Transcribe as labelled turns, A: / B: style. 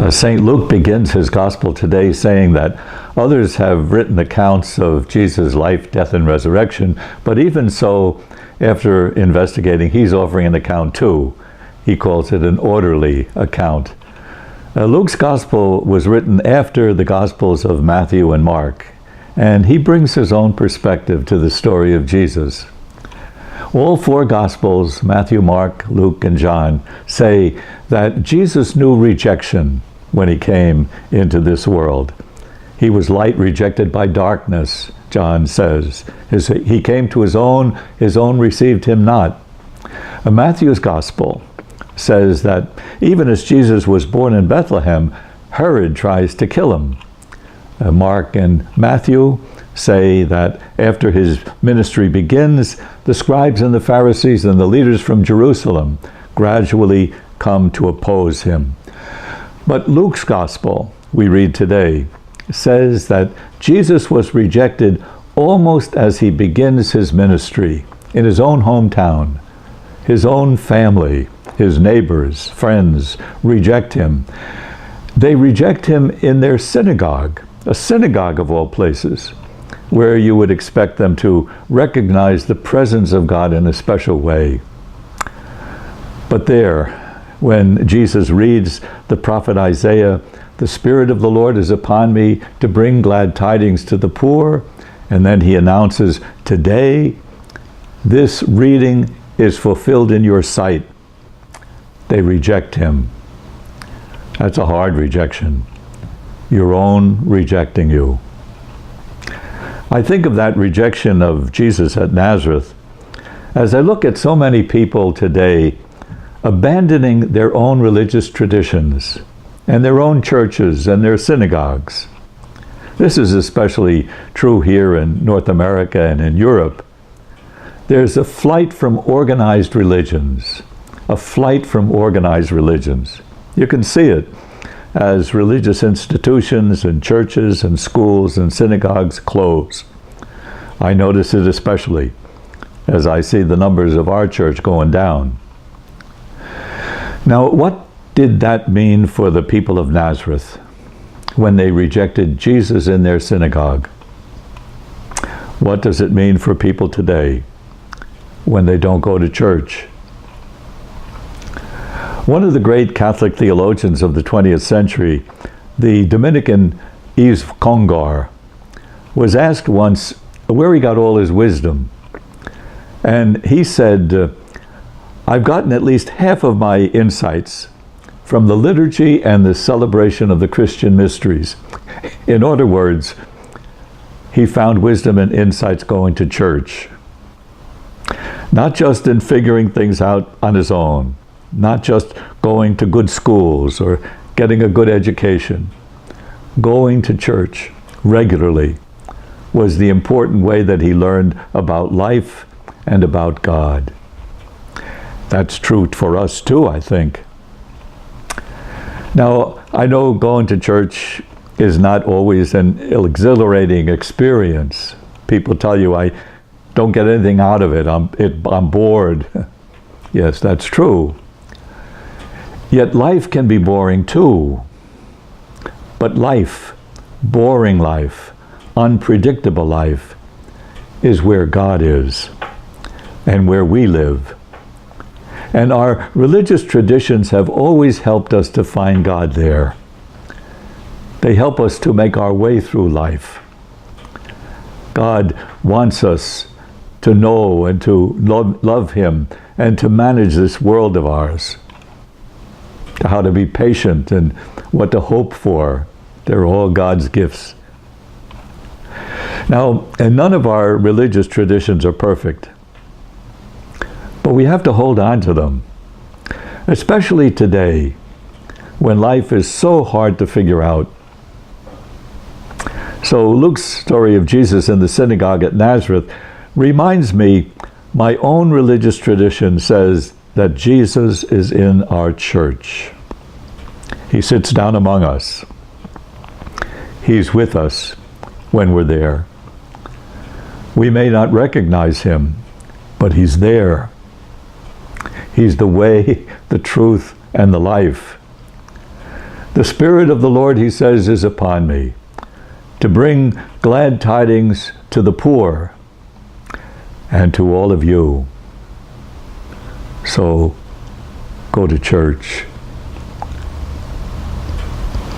A: St. Luke begins his gospel today saying that others have written accounts of Jesus' life, death, and resurrection, but even so, after investigating, he's offering an account too. He calls it an orderly account. Luke's gospel was written after the gospels of Matthew and Mark, and he brings his own perspective to the story of Jesus. All four Gospels, Matthew, Mark, Luke, and John, say that Jesus knew rejection when he came into this world. He was light rejected by darkness, John says. He came to his own received him not. Matthew's Gospel says that even as Jesus was born in Bethlehem, Herod tries to kill him. Mark and Matthew say that after his ministry begins, the scribes and the Pharisees and the leaders from Jerusalem gradually come to oppose him. But Luke's gospel, we read today, says that Jesus was rejected almost as he begins his ministry in his own hometown. His own family, his neighbors, friends reject him. They reject him in their synagogue, a synagogue of all places, where you would expect them to recognize the presence of God in a special way. But there, when Jesus reads the prophet Isaiah, "The Spirit of the Lord is upon me to bring glad tidings to the poor," and then he announces, "Today, this reading is fulfilled in your sight," they reject him. That's a hard rejection. Your own rejecting you. I think of that rejection of Jesus at Nazareth as I look at so many people today abandoning their own religious traditions and their own churches and their synagogues. This is especially true here in North America and in Europe. There's a flight from organized religions, a flight from organized religions. You can see it as religious institutions and churches and schools and synagogues close. I notice it especially as I see the numbers of our church going down. Now, what did that mean for the people of Nazareth when they rejected Jesus in their synagogue? What does it mean for people today when they don't go to church? One of the great Catholic theologians of the 20th century, the Dominican Yves Congar, was asked once where he got all his wisdom. And he said, "I've gotten at least half of my insights from the liturgy and the celebration of the Christian mysteries." In other words, he found wisdom and insights going to church. Not just in figuring things out on his own, not just going to good schools or getting a good education. Going to church regularly was the important way that he learned about life and about God. That's true for us too, I think. Now, I know going to church is not always an exhilarating experience. People tell you, "I don't get anything out of it. I'm bored." Yes, that's true. Yet life can be boring too. But life, boring life, unpredictable life, is where God is and where we live. And our religious traditions have always helped us to find God there. They help us to make our way through life. God wants us to know and to love Him and to manage this world of ours. How to be patient and what to hope for. They're all God's gifts. Now, and none of our religious traditions are perfect, but we have to hold on to them, especially today when life is so hard to figure out. So Luke's story of Jesus in the synagogue at Nazareth reminds me my own religious tradition says that Jesus is in our church. He sits down among us. He's with us when we're there. We may not recognize Him, but He's there. He's the way, the truth, and the life. The Spirit of the Lord, he says, is upon me, to bring glad tidings to the poor and to all of you. So go to church